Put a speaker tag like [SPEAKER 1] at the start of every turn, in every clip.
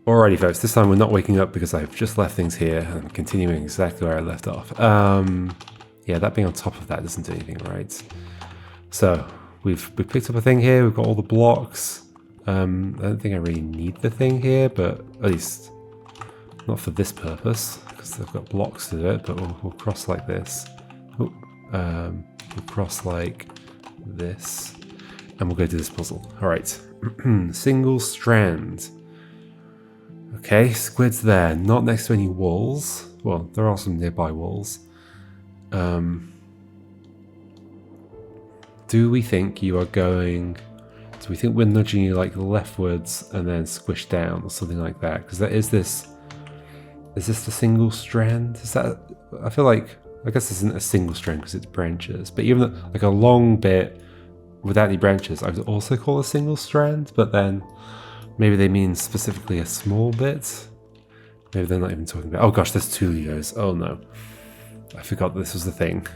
[SPEAKER 1] Alrighty folks, this time we're not waking up because I've just left things here and I'm continuing exactly where I left off. Yeah, that being on top of that doesn't do anything, right? So, we've picked up a thing here, we've got all the blocks. I don't think I really need the thing here, but at least not for this purpose, because they've got blocks to do it, but we'll cross like this. Oh, we'll cross like this, and we'll go do this puzzle. Alright, single strand. Okay, squid's there, not next to any walls. Well, there are some nearby walls. Do we think you are going... Do we think we're nudging you like leftwards and then squish down or something like that? Because there is this... Is this the single strand? Is that... I feel like... I guess this isn't a single strand because it's branches. But even like a long bit without any branches, I would also call a single strand. But then... Maybe they mean specifically a small bit. Maybe they're not even talking about... Oh gosh, there's two Legos. Oh no. I forgot this was the thing.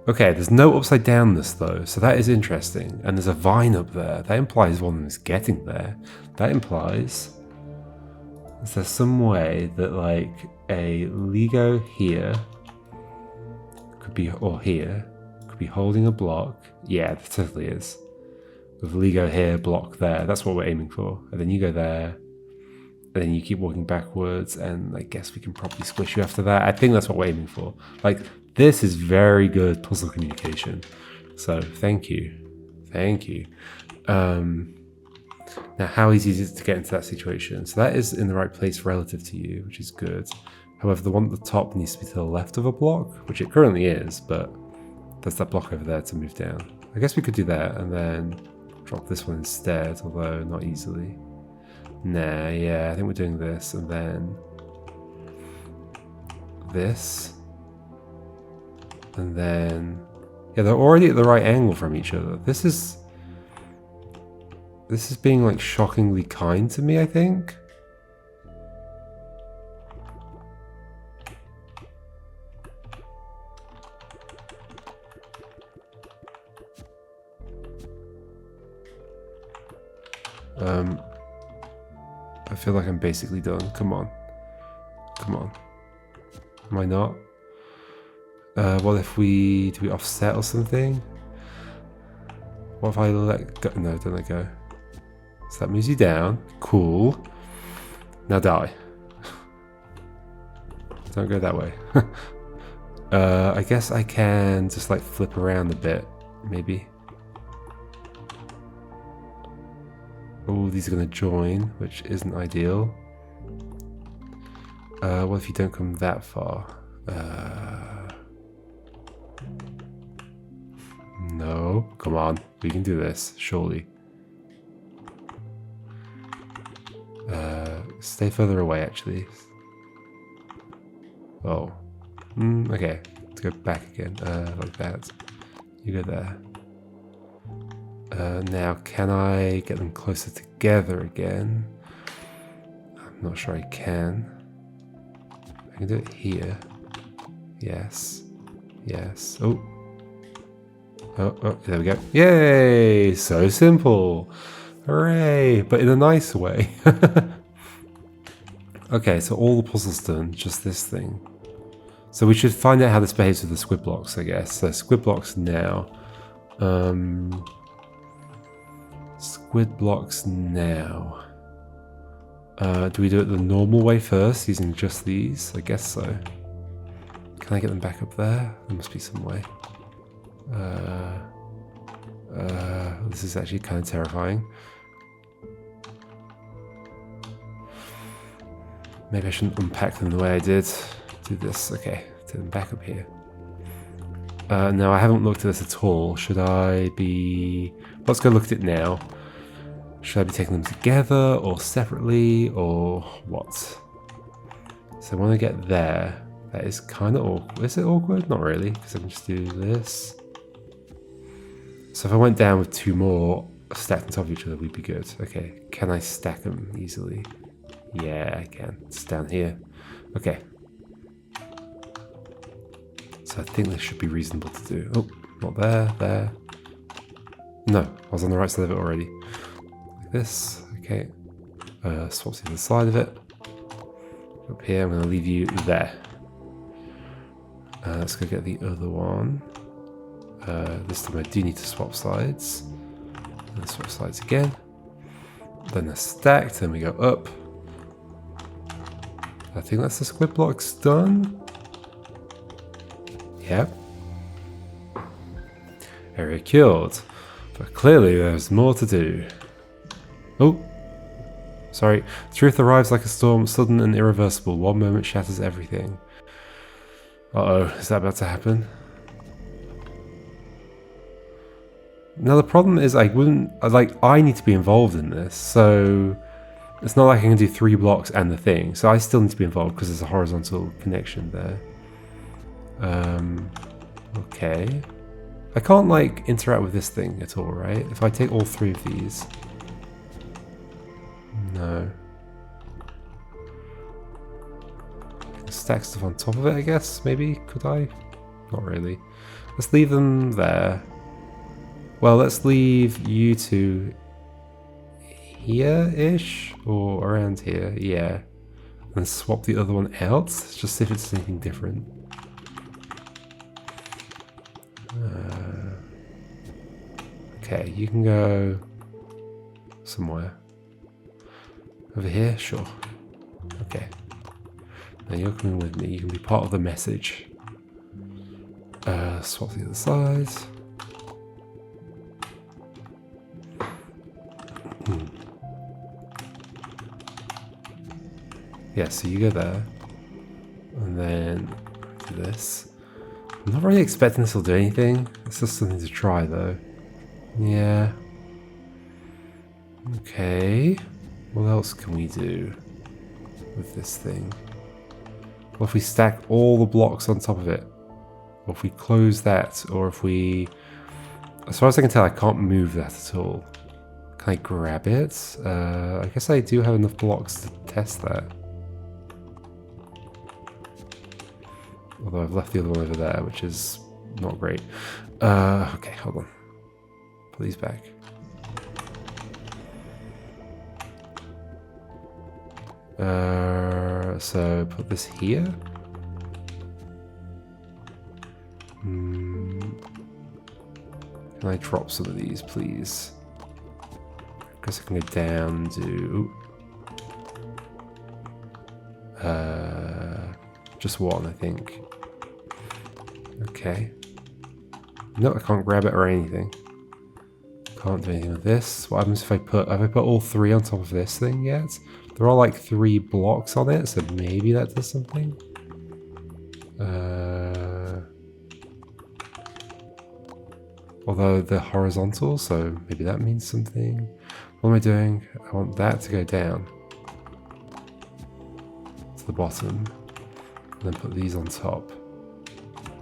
[SPEAKER 1] Okay, there's no upside downness though, so that is interesting. And there's a vine up there. That implies one of them is getting there. That implies... Is there some way that like a Ligo here could be... Or here. Could be holding a block. Yeah, there totally is. With Ligo here, block there. That's what we're aiming for. And then you go there. And then you keep walking backwards. And I guess we can probably squish you after that. I think that's what we're aiming for. Like, this is very good puzzle communication. So, thank you. Thank you. Now, how easy is it to get into that situation? So that is in the right place relative to you, which is good. However, the one at the top needs to be to the left of a block, which it currently is. But there's that block over there to move down. I guess we could do that and then... drop this one instead, although not easily. Nah, yeah, I think we're doing this, and then this, and then yeah, they're already at the right angle from each other. This is being like shockingly kind to me, I think. I feel like I'm basically done. Come on. Come on. Am I not? What if we... Do we offset or something? What if I let go? No, don't let go. So that moves you down. Cool. Now die. Don't go that way. I guess I can just like flip around a bit. Maybe. Oh, these are going to join, which isn't ideal. What if you don't come that far? No, come on, we can do this, surely. Stay further away, actually. Oh, okay, let's go back again, like that. You go there. Now, can I get them closer together again? I'm not sure I can. I can do it here. Yes. Yes. Oh. Oh, there we go. Yay! So simple. Hooray! But in a nice way. Okay, so all the puzzles done, just this thing. So we should find out how this behaves with the squid blocks, I guess. So squid blocks now. Squid blocks now. Do we do it the normal way first, using just these? I guess so. Can I get them back up there? There must be some way. This is actually kind of terrifying. Maybe I shouldn't unpack them the way I did. Do this. Okay, do them back up here. No, I haven't looked at this at all. Should I be... Let's go look at it now. Should I be taking them together or separately or what? So when I get there, that is kind of awkward. Is it awkward? Not really, because I can just do this. So if I went down with two more stacked on top of each other, we'd be good. Okay, can I stack them easily? Yeah, I can. It's down here. Okay. So I think this should be reasonable to do. Oh, not there, there. No, I was on the right side of it already. Like this, okay. Swap to the other side of it. Up here, I'm going to leave you there. Let's go get the other one. This time I do need to swap sides. And swap sides again. Then they're stacked, then we go up. I think that's the squid blocks done. Yep. Area killed. But clearly there's more to do. Oh. Sorry. Truth arrives like a storm, sudden and irreversible. One moment shatters everything. Uh-oh. Is that about to happen? Now the problem is I need to be involved in this, so it's not like I can do 3 blocks and the thing, so I still need to be involved because there's a horizontal connection there. Okay. I can't like interact with this thing at all, right? If I take all 3 of these. No. Stack stuff on top of it, I guess, maybe? Could I? Not really. Let's leave them there. Well, let's leave you two here-ish, or around here, yeah. And swap the other one out, just see if it's anything different. Okay, you can go somewhere. Over here? Sure. Okay. Now you're coming with me, you can be part of the message. Swap the other side. Yeah, so you go there, and then do this. I'm not really expecting this will do anything. It's just something to try, though. Yeah. Okay. What else can we do with this thing? Well, if we stack all the blocks on top of it, or if we close that, or if we... As far as I can tell, I can't move that at all. Can I grab it? I guess I do have enough blocks to test that. Although I've left the other one over there, which is not great. Okay, hold on. Put these back. So put this here. Can I drop some of these, please? I guess I can go down to... just one, I think. Okay. No, I can't grab it or anything. Can't do anything with this. What happens if I put... Have I put all 3 on top of this thing yet? There are like 3 blocks on it, so maybe that does something. Although they're horizontal, so maybe that means something. What am I doing? I want that to go down to the bottom. And then put these on top.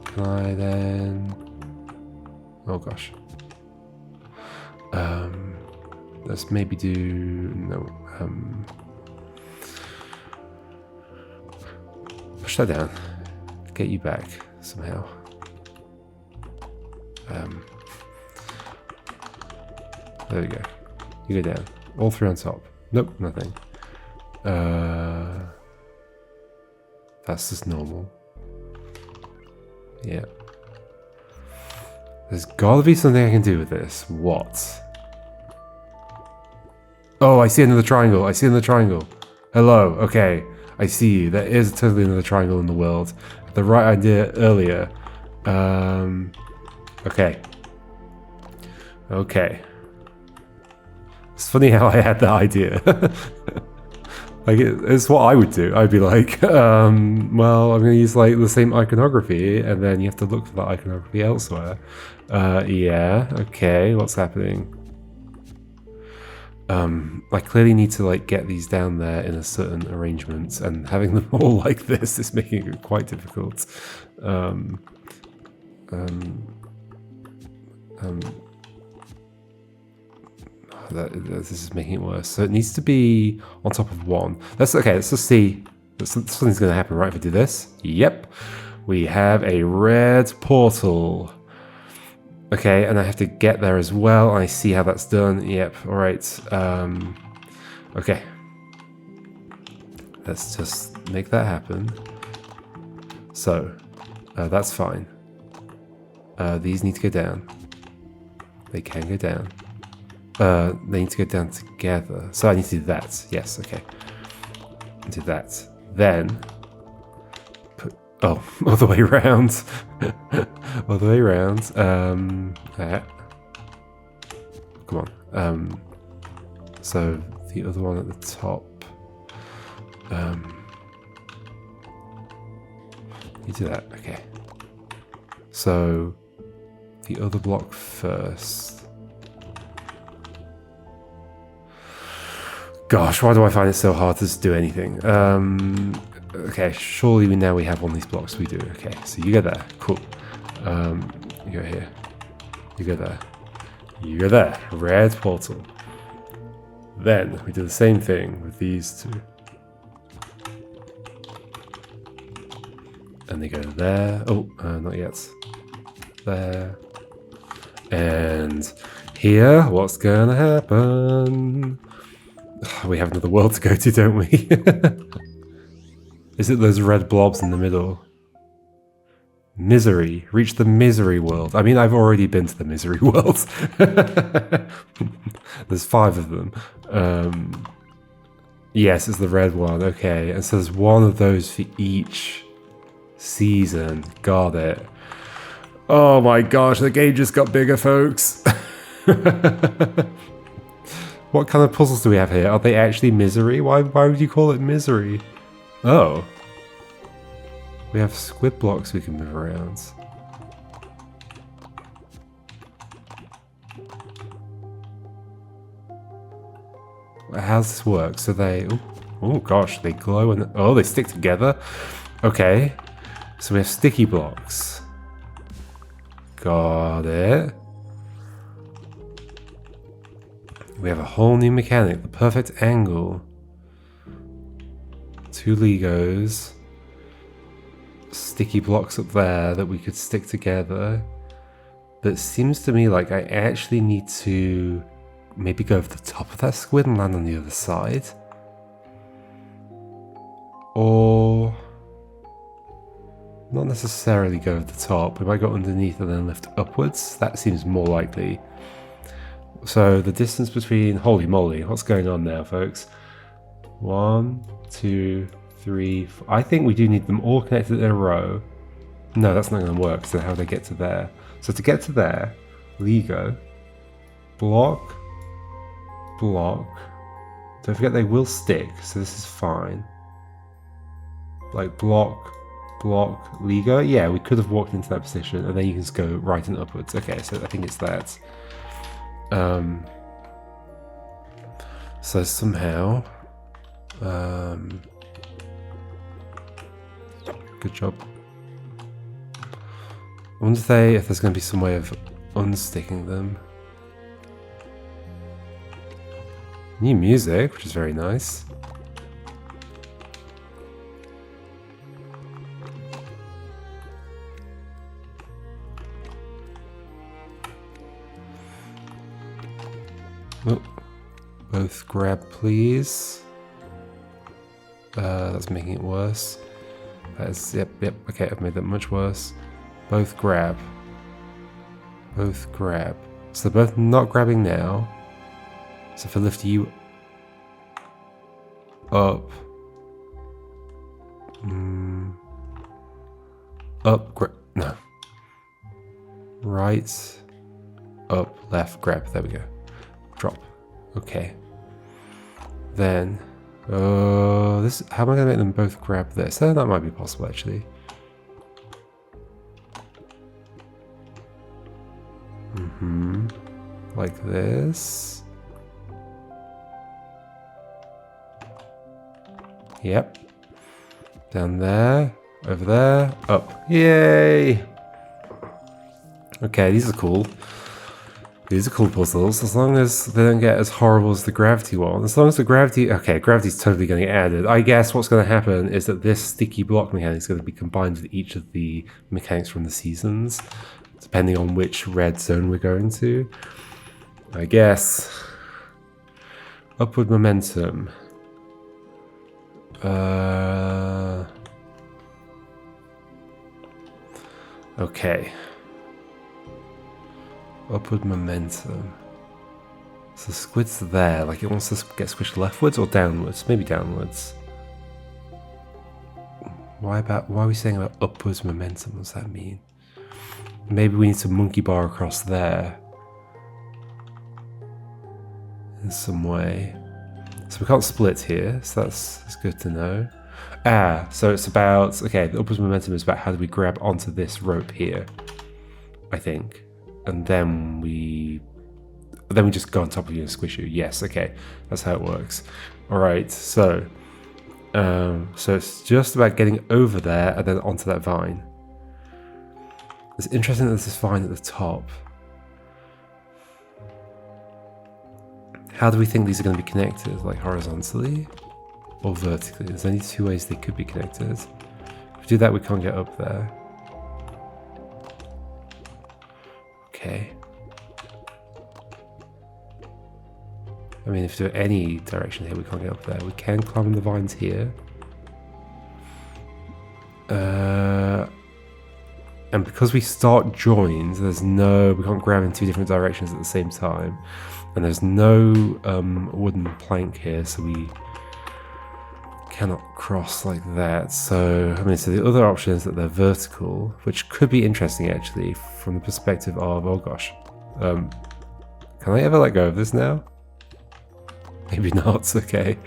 [SPEAKER 1] Can I then... Oh gosh. Let's maybe do... No. Push that down. Get you back somehow. There we go. You go down. All 3 on top. Nope, nothing. That's just normal. Yeah. There's gotta be something I can do with this. What? Oh, I see another triangle. I see another triangle. Hello. Okay. I see you. There is totally another triangle in the world. The right idea earlier. Okay. Okay. It's funny how I had that idea. Like, it's what I would do. I'd be like, well, I'm going to use, like, the same iconography, and then you have to look for that iconography elsewhere. Yeah, okay, what's happening? I clearly need to, like, get these down there in a certain arrangement, and having them all like this is making it quite difficult. This is making it worse. So it needs to be on top of 1. Let's just see. Something's going to happen, right? If I do this, yep, we have a red portal. Okay, and I have to get there as well. I see how that's done. Yep. All right. Okay. Let's just make that happen. So, that's fine. These need to go down. They can go down. They need to go down together. So I need to do that. Yes, okay. Do that. Then, put... Oh, all the way around. All the way around. That. Come on. So the other one at the top. You do that, okay. So the other block first. Gosh, why do I find it so hard to just do anything? Okay, surely now we have one of these blocks. We do. Okay, so you go there. Cool. You go here. You go there. You go there. Red portal. Then we do the same thing with these two. And they go there. Oh, not yet. There. And here, what's gonna happen? We have another world to go to, don't we? Is it those red blobs in the middle? Misery. Reach the misery world. I mean, I've already been to the misery world. There's 5 of them. Yes, it's the red one. Okay, and so there's one of those for each season. Got it. Oh my gosh, the game just got bigger, folks. What kind of puzzles do we have here? Are they actually misery? Why would you call it misery? Oh. We have squid blocks we can move around. How does this work? So they... Oh gosh, they glow and... Oh, they stick together? Okay. So we have sticky blocks. Got it. We have a whole new mechanic. The perfect angle. 2 Legos. Sticky blocks up there that we could stick together. But it seems to me like I actually need to maybe go over the top of that squid and land on the other side. Or not necessarily go over the top. If I go underneath and then lift upwards, that seems more likely. So the distance between... Holy moly, what's going on now, folks? 1, 2, 3, 4. I think we do need them all connected in a row. No, that's not going to work. So how do they get to there? So to get to there, Ligo, block, block. Don't forget they will stick, so this is fine. Like block, block, Ligo. Yeah, we could have walked into that position, and then you can just go right and upwards. Okay, so I think it's that. So somehow, good job. I wonder if there's going to be some way of unsticking them. New music, which is very nice. Oh, both grab, please. That's making it worse. That is, yep, okay, I've made that much worse. Both grab. Both grab. So they're both not grabbing now. So if I lift you up. Up, grab, no. Right, up, left, grab, there we go. Drop. Okay. Then, this. How am I going to make them both grab this? That might be possible, actually. Like this. Yep. Down there. Over there. Up. Yay! Okay, these are cool. These are cool puzzles, as long as they don't get as horrible as the gravity one. As long as the gravity... Okay, gravity's totally going to get added. I guess what's going to happen is that this sticky block mechanic is going to be combined with each of the mechanics from the seasons, depending on which red zone we're going to. I guess. Upward momentum. Okay. Upward momentum. So the squid's there, like it wants to get squished leftwards or downwards? Maybe downwards. Why are we saying about upwards momentum? What does that mean? Maybe we need to monkey bar across there in some way. So we can't split here, so that's good to know. So it's about, okay, the upwards momentum is about how do we grab onto this rope here, I think. And then we just go on top of you and squish you. Yes, okay, that's how it works. All right, so it's just about getting over there and then onto that vine. It's interesting that there's this vine at the top. How do we think these are going to be connected? Like horizontally or vertically? There's only two ways they could be connected. If we do that, we can't get up there. Okay. I mean, if we do any direction here, we can't get up there. We can climb the vines here. And because we start joined, we can't grab in two different directions at the same time. And there's no wooden plank here, so we cannot cross like that. So, I mean, so the other option is that they're vertical, which could be interesting actually from the perspective of, oh gosh, can I ever let go of this now? Maybe not, okay.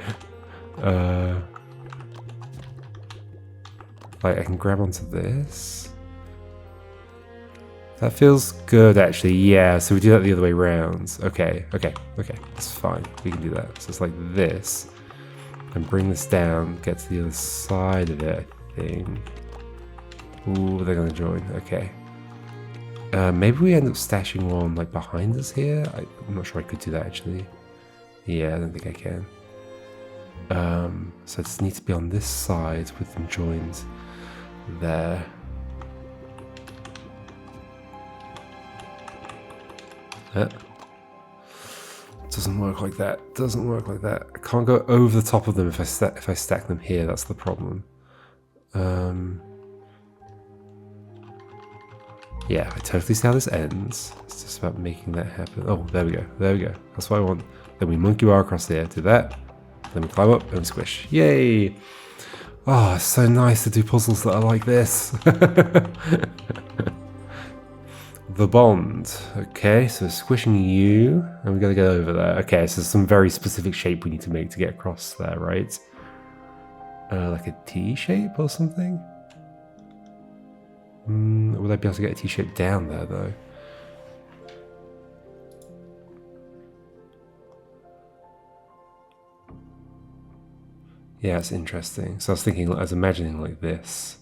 [SPEAKER 1] Like I can grab onto this. That feels good actually, yeah, so we do that the other way around. Okay, that's fine, we can do that. So it's like this, and bring this down, get to the other side of it, I think. Ooh, they're gonna join, okay. Maybe we end up stashing one like behind us here? I'm not sure I could do that actually. Yeah, I don't think I can. So I just need to be on this side with them joined there. Doesn't work like that. Doesn't work like that. I can't go over the top of them if I stack them here. That's the problem. Yeah, I totally see how this ends. It's just about making that happen. Oh, there we go. There we go. That's what I want. Then we monkey bar across there. Do that. Then we climb up and squish. Yay! Oh, it's so nice to do puzzles that are like this. The bond. Okay, so squishing you, and we gotta go over there. Okay, so some very specific shape we need to make to get across there, right? Like a T shape or something? Would I be able to get a T shape down there though? Yeah, it's interesting. So I was thinking, I was imagining like this,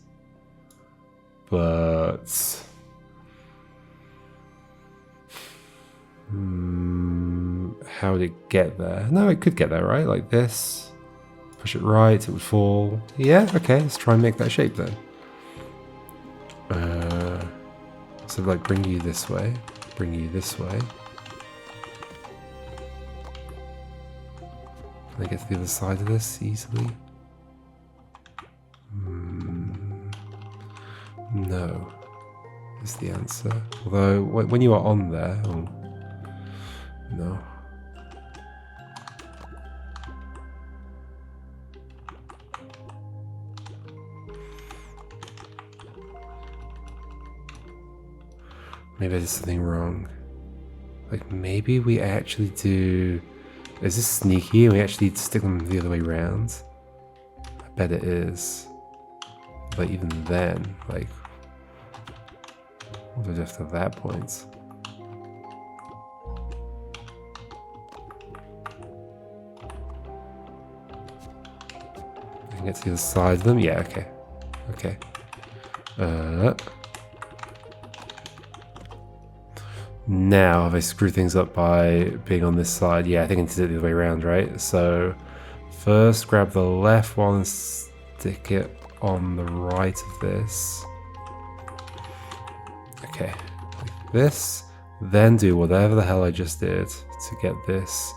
[SPEAKER 1] but how would it get there? No, it could get there, right? Like this. Push it right, it would fall. Yeah, okay, let's try and make that shape then. So like bring you this way, bring you this way. Can I get to the other side of this easily? No, is the answer. Although when you are on there, oh, no. Maybe I did something wrong. Like maybe we actually do... Is this sneaky and we actually stick them the other way around? I bet it is. But even then, like... What do I do after that point? I can get to the other side of them? Yeah, okay. Okay. Now, have I screwed things up by being on this side? Yeah, I think I did it the other way around, right? So, first grab the left one and stick it on the right of this. Okay, like this. Then do whatever the hell I just did to get this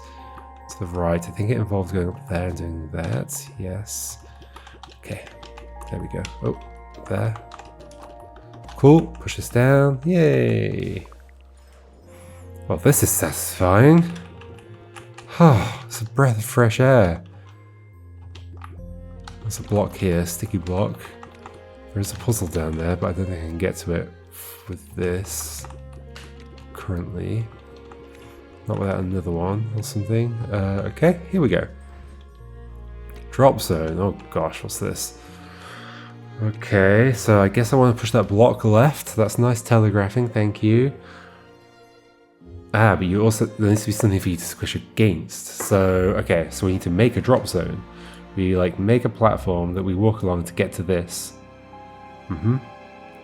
[SPEAKER 1] to the right. I think it involves going up there and doing that. Yes. Okay, there we go. Oh, there. Cool, push this down. Yay. Well, this is satisfying. Oh, it's a breath of fresh air. There's a block here, sticky block. There's a puzzle down there, but I don't think I can get to it with this currently. Not without another one or something. Okay, here we go. Drop zone. Oh gosh, what's this? Okay, so I guess I want to push that block left. That's nice telegraphing, thank you. Ah, but you also, there needs to be something for you to squish against. So, okay, so we need to make a drop zone. We like make a platform that we walk along to get to this. Then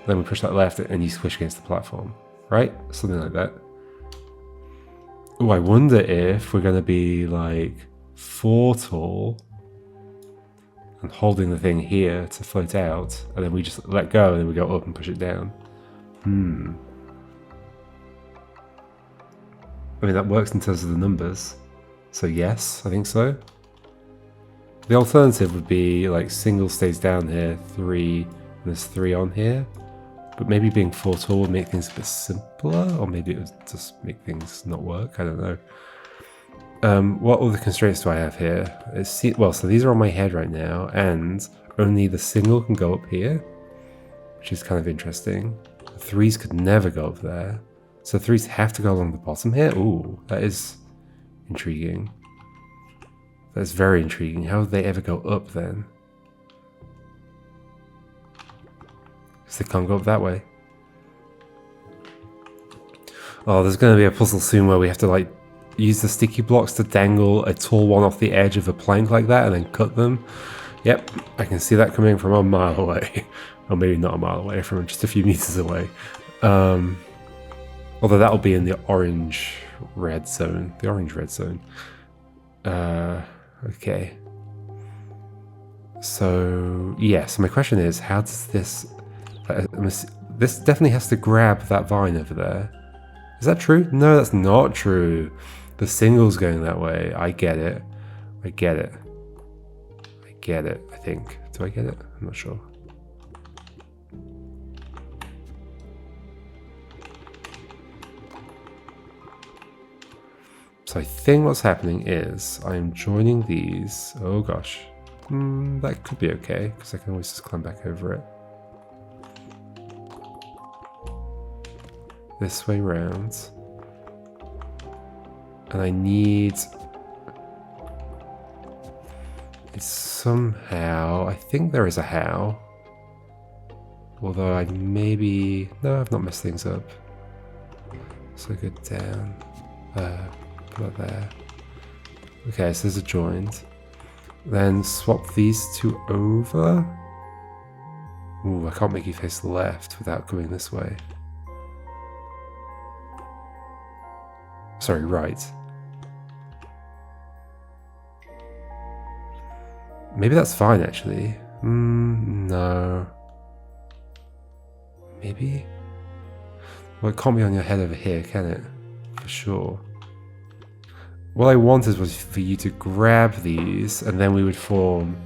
[SPEAKER 1] we push that left and you squish against the platform, right? Something like that. Oh, I wonder if we're going to be like 4 tall and holding the thing here to float out, and then we just let go and then we go up and push it down. I mean, that works in terms of the numbers. So yes, I think so. The alternative would be like single stays down here, 3, and there's 3 on here. But maybe being 4 tall would make things a bit simpler, or maybe it would just make things not work, I don't know. What other constraints do I have here? Well, so these are on my head right now, and only the single can go up here, which is kind of interesting. The 3s could never go up there. So 3s have to go along the bottom here? Ooh, that is intriguing. That's very intriguing. How would they ever go up then? Because they can't go up that way. Oh, there's going to be a puzzle soon where we have to like use the sticky blocks to dangle a tall one off the edge of a plank like that and then cut them. Yep, I can see that coming from a mile away. Or maybe not a mile away, from just a few meters away. Although that'll be in the orange-red zone. The orange-red zone. Okay. So, yeah, so my question is, how does this... this definitely has to grab that vine over there. Is that true? No, that's not true. The single's going that way. I get it. I get it. I get it, I think. Do I get it? I'm not sure. So I think what's happening is I'm joining these. Oh gosh. That could be okay, because I can always just climb back over it. This way round. And I need... It's somehow... I think there is a how. Although I maybe... No, I've not messed things up. So go down. Put it there. Okay, so there's a joint. Then swap these 2 over. Ooh, I can't make you face left without going this way. Sorry, right. Maybe that's fine, actually. No. Maybe? Well, it can't be on your head over here, can it? For sure. What I wanted was for you to grab these, and then we would form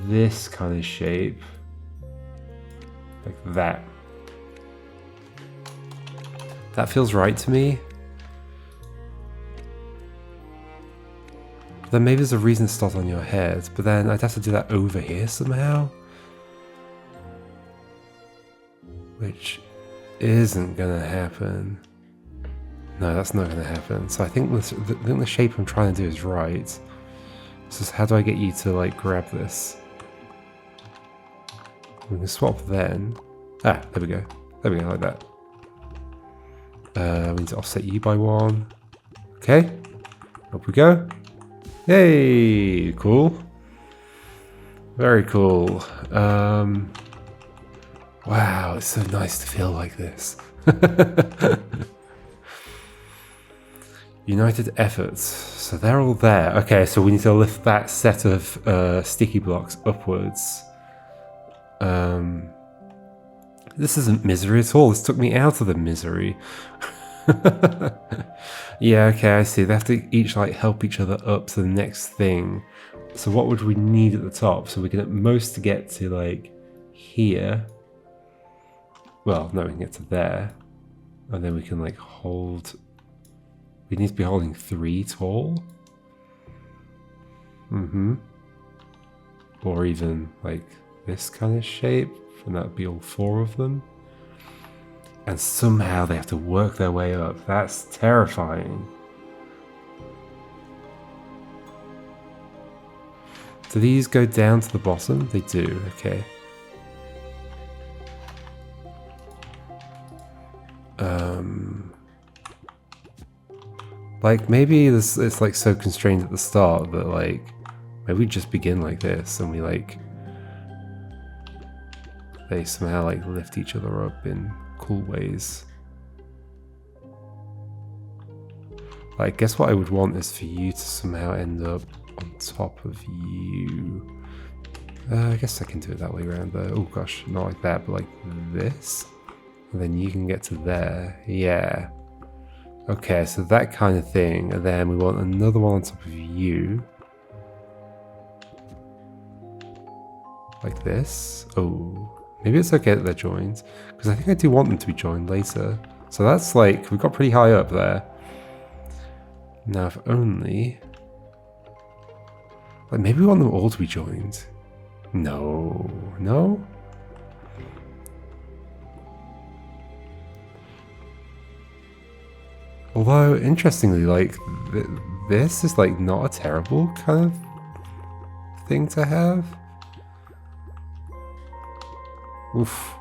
[SPEAKER 1] this kind of shape. Like that. That feels right to me. Then maybe there's a reason to start on your head, but then I'd have to do that over here somehow. Which isn't gonna happen. No, that's not gonna happen. So I think the shape I'm trying to do is right. It's just how do I get you to like grab this? We can swap then. Ah, there we go. There we go, like that. We need to offset you by 1. Okay. Up we go. Yay! Cool. Very cool. Wow, it's so nice to feel like this. United efforts. So they're all there. Okay, so we need to lift that set of sticky blocks upwards. This isn't misery at all. This took me out of the misery. Yeah, okay, I see. They have to each like help each other up to the next thing. So what would we need at the top? So we can at most get to like here. Well, no, we can get to there. And then we can like hold... We need to be holding 3 tall. Or even like this kind of shape. And that would be all 4 of them. And somehow they have to work their way up. That's terrifying. Do these go down to the bottom? They do, okay. Like maybe this it's like so constrained at the start that like maybe we just begin like this and we like they somehow like lift each other up in cool ways. Like, guess what I would want is for you to somehow end up on top of you. I guess I can do it that way around though. Oh gosh, not like that, but like this. And then you can get to there. Yeah. Okay, so that kind of thing. And then we want another one on top of you. Like this. Oh, maybe it's okay that they're joined. Because I think I do want them to be joined later. So that's like, we've got pretty high up there. Now if only... Like maybe we want them all to be joined. No. No? Although, interestingly, like, this is, like, not a terrible kind of thing to have. Oof.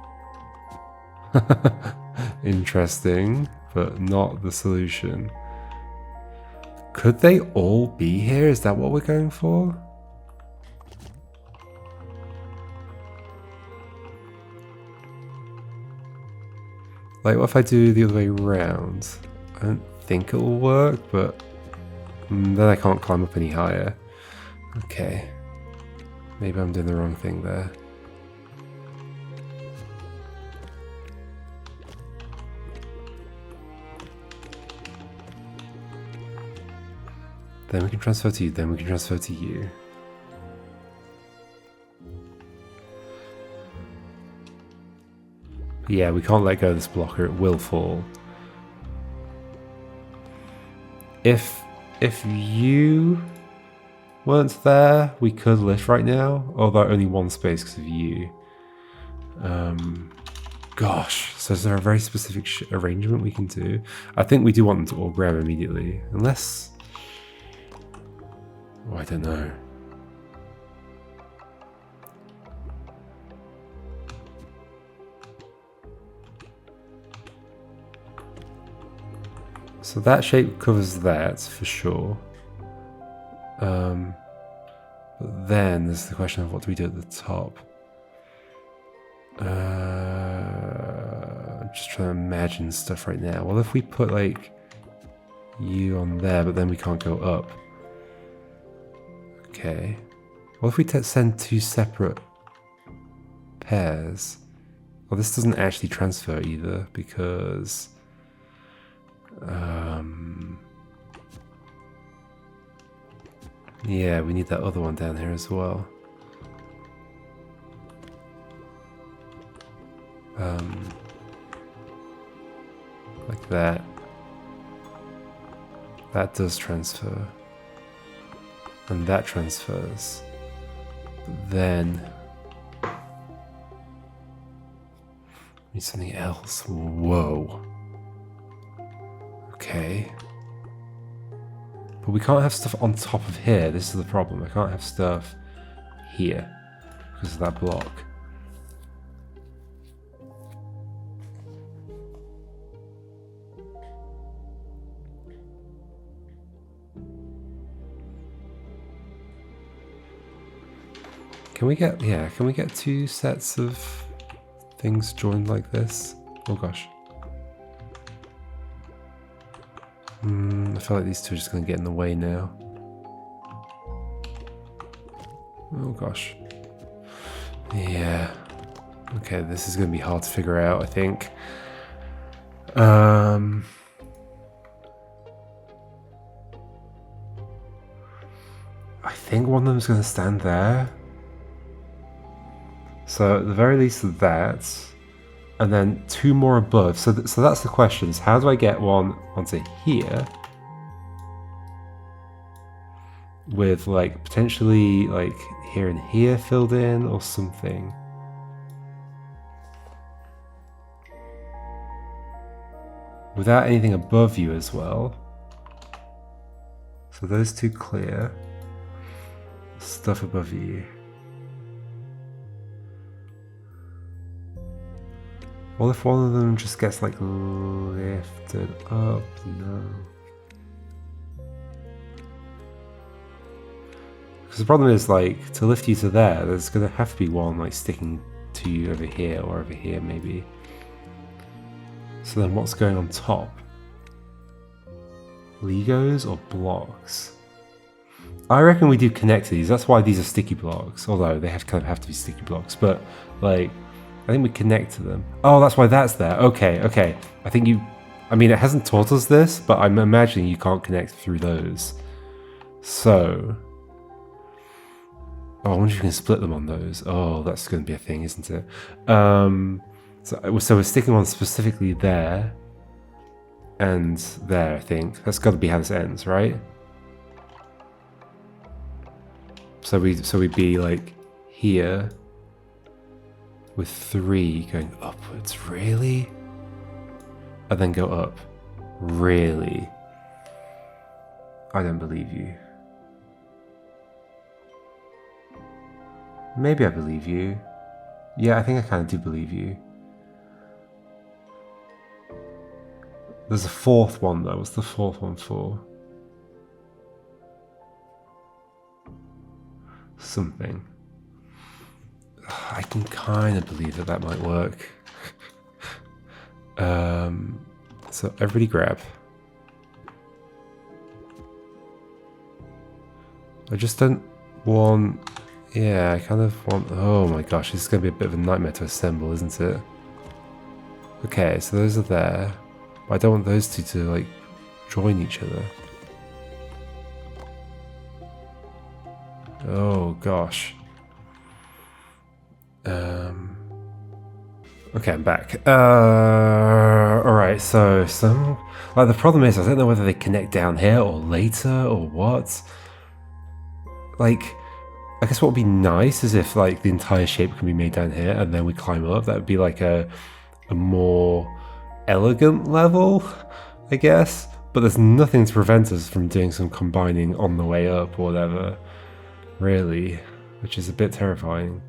[SPEAKER 1] Interesting, but not the solution. Could they all be here? Is that what we're going for? Like, what if I do the other way around? I don't think it will work, but then I can't climb up any higher. Okay. Maybe I'm doing the wrong thing there. Then we can transfer to you, then we can transfer to you. Yeah, we can't let go of this blocker, it will fall. If you weren't there, we could lift right now, although only 1 space because of you. Gosh, so is there a very specific arrangement we can do? I think we do want them to all grab immediately, unless... Oh, I don't know. So that shape covers that for sure. But then there's the question of what do we do at the top? I'm just trying to imagine stuff right now. Well, if we put like you on there, but then we can't go up. Okay. What if we send 2 separate pairs? Well, this doesn't actually transfer either because... yeah, we need that other one down here as well. Like that. That does transfer. And that transfers. But then... we need something else. Whoa. Okay. But we can't have stuff on top of here. This is the problem. I can't have stuff here because of that block. Can we get, yeah, can we get 2 sets of things joined like this? Oh gosh. I feel like these 2 are just going to get in the way now. Oh gosh. Yeah. Okay, this is going to be hard to figure out, I think. I think one of them is going to stand there. So at the very least that, and then 2 more above. So that's the question: is how do I get one onto here, with like potentially like here and here filled in or something. Without anything above you as well. So those 2 clear. Stuff above you. What if one of them just gets like lifted up? No. Because the problem is, like, to lift you to there, there's going to have to be one like sticking to you over here or over here maybe. So then what's going on top? Ligos or blocks? I reckon we do connect to these. That's why these are sticky blocks. Although they kind of have to be sticky blocks. But like, I think we connect to them. Oh, that's why that's there. Okay, okay. I think you... I mean, it hasn't taught us this, but I'm imagining you can't connect through those. So... Oh, I wonder if you can split them on those. Oh, that's going to be a thing, isn't it? So we're sticking one specifically there. And there, I think. That's got to be how this ends, right? So we'd be like here with 3 going upwards, really? And then go up, really? I don't believe you. Maybe I believe you. Yeah, I think I kind of do believe you. There's a 4th one though. What's the 4th one for? Something. I can kind of believe that might work. So everybody grab. I just don't want... Yeah, I kind of want... Oh my gosh, this is going to be a bit of a nightmare to assemble, isn't it? Okay, so those are there. But I don't want those 2 to, like, join each other. Oh gosh. Okay, I'm back. Alright, so some... Like, the problem is, I don't know whether they connect down here or later or what. Like, I guess what would be nice is if, like, the entire shape can be made down here and then we climb up. That would be, like, a more elegant level, I guess. But there's nothing to prevent us from doing some combining on the way up or whatever. Really. Which is a bit terrifying.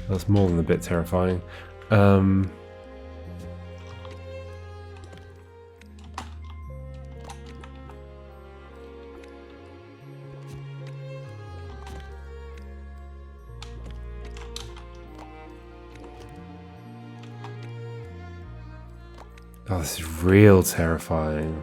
[SPEAKER 1] That's more than a bit terrifying. Oh, this is real terrifying.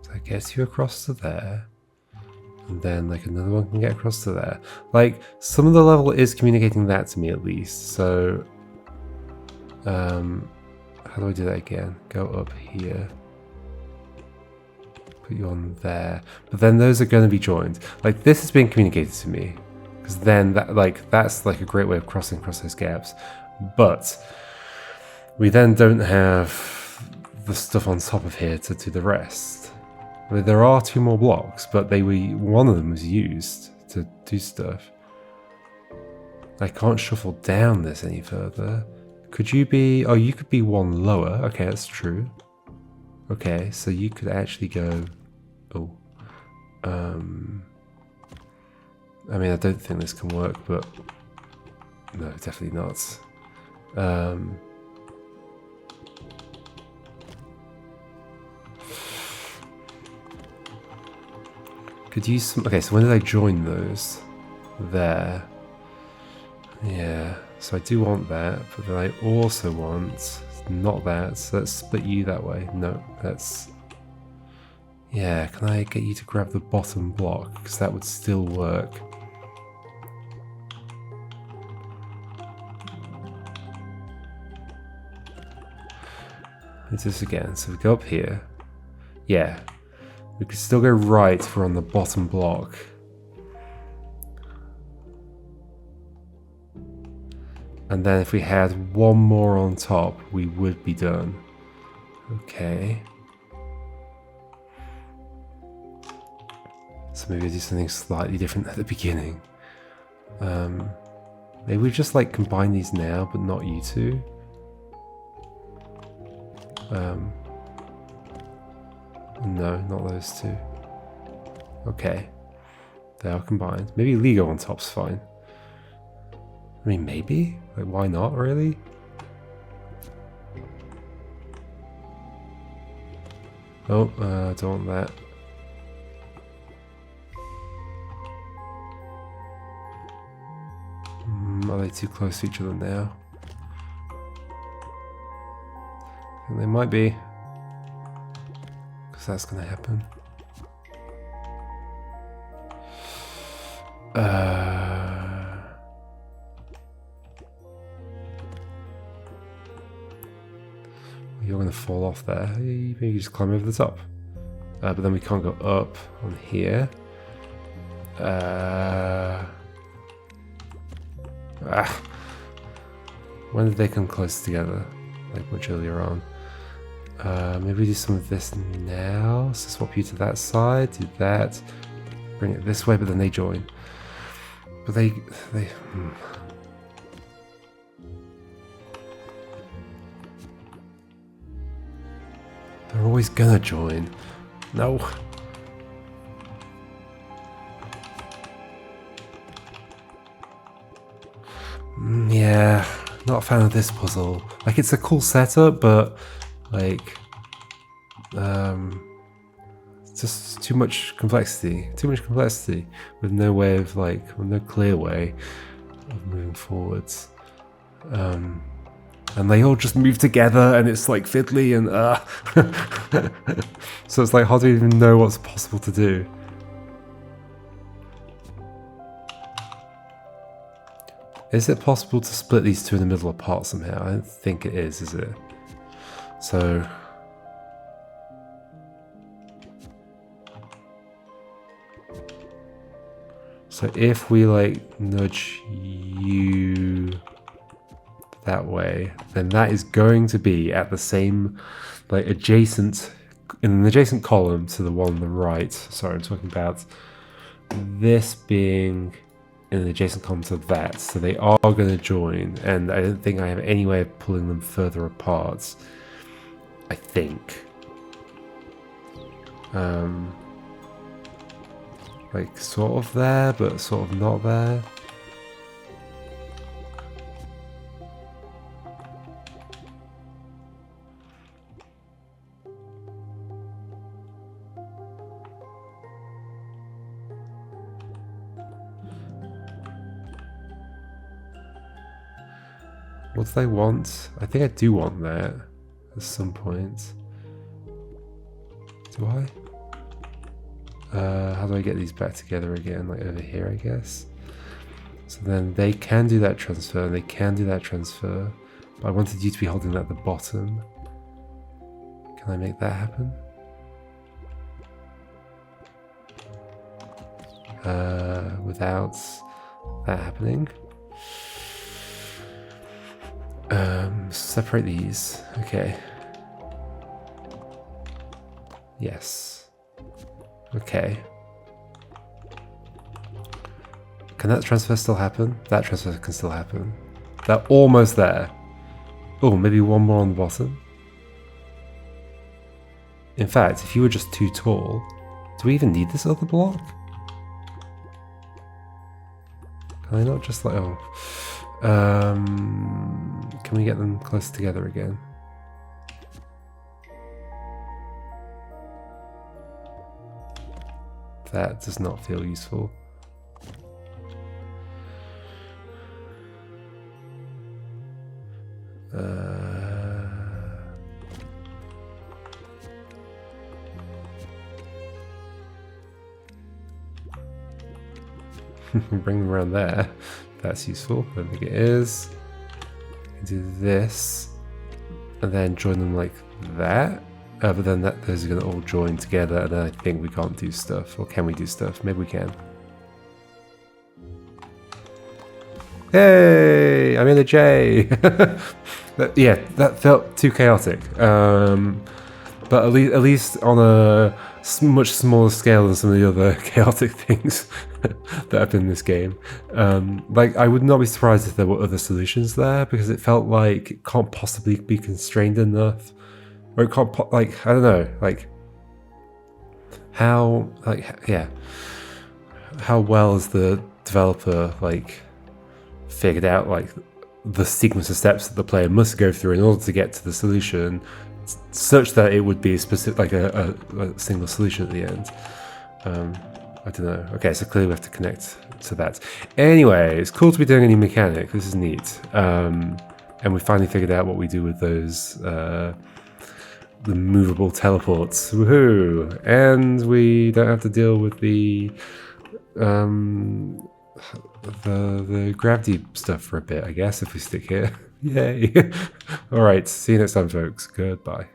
[SPEAKER 1] So I guess you across to there. And then like another one can get across to there. Like some of the level is communicating that to me at least. So how do I do that again? Go up here. Put you on there. But then those are going to be joined. Like this is being communicated to me. Because then that's like a great way of crossing across those gaps. But we then don't have the stuff on top of here to do the rest. I mean, there are 2 more blocks, but one of them was used to do stuff. I can't shuffle down this any further. Could you be... Oh, you could be 1 lower. Okay, that's true. Okay, so you could actually go... Oh. I mean, I don't think this can work, but... No, definitely not. Could use some... Okay, so when did I join those? There. Yeah, so I do want that, but then I also want not that. So let's split you that way. No, that's... Yeah, can I get you to grab the bottom block? Because that would still work. Let's do this again. So we go up here. Yeah. We could still go right if we're on the bottom block. And then if we had one more on top, we would be done. Okay. So maybe do something slightly different at the beginning. Maybe we just like combine these now, but not you two. No, not those two. Okay. They are combined. Maybe Ligo on top's fine. I mean, maybe? Like, why not, really? Oh, I don't want that. Are they too close to each other now? I think they might be. Because that's going to happen. You're going to fall off there. Maybe you just climb over the top. But then we can't go up on here. When did they come close together? Like much earlier on. Maybe we do some of this now. So swap you to that side, do that. Bring it this way, but then they join. But they They're always gonna join. No. Yeah, not a fan of this puzzle. Like, it's a cool setup, but like, it's just too much complexity. Too much complexity with no way of like, with no clear way of moving forwards. And they all just move together, and it's like fiddly and so it's like hard to even know what's possible to do. Is it possible to split these two in the middle apart somehow? I don't think it is it? So if we like nudge you that way, then that is going to be at the same, like, adjacent, in an adjacent column to the one on the right. Sorry, I'm talking about this being in an adjacent column to that. So they are going to join, and I don't think I have any way of pulling them further apart. I think. Like, sort of there, but sort of not there. What do they want? I think I do want that at some point. Do I? How do I get these back together again? Like over here, I guess. So then they can do that transfer, and they can do that transfer. But I wanted you to be holding that at the bottom. Can I make that happen? Without that happening. Separate these. Okay. Yes. Okay. Can that transfer still happen? That transfer can still happen. They're almost there. Oh, maybe one more on the bottom. In fact, if you were just too tall, do we even need this other block? Can I not just like, oh. Can we get them close together again? That does not feel useful. Bring them around there. That's useful. I don't think it is. Do this. And then join them like that. But then those are going to all join together, and then I think we can't do stuff. Or can we do stuff? Maybe we can. Hey! I'm in a J! Yeah, that felt too chaotic. But at least on a much smaller scale than some of the other chaotic things that have been in this game. Like, I would not be surprised if there were other solutions there, because it felt like it can't possibly be constrained enough. Or it can't, like, I don't know, like, how, like, yeah. How well is the developer, like, figured out, like, the sequence of steps that the player must go through in order to get to the solution, such that it would be specific, like a single solution at the end. I don't know. Okay, so clearly we have to connect to that. Anyway, it's cool to be doing a new mechanic. This is neat. And we finally figured out what we do with those the movable teleports. Woohoo! And we don't have to deal with the gravity stuff for a bit, I guess, if we stick here. Yay! Alright, see you next time, folks. Goodbye.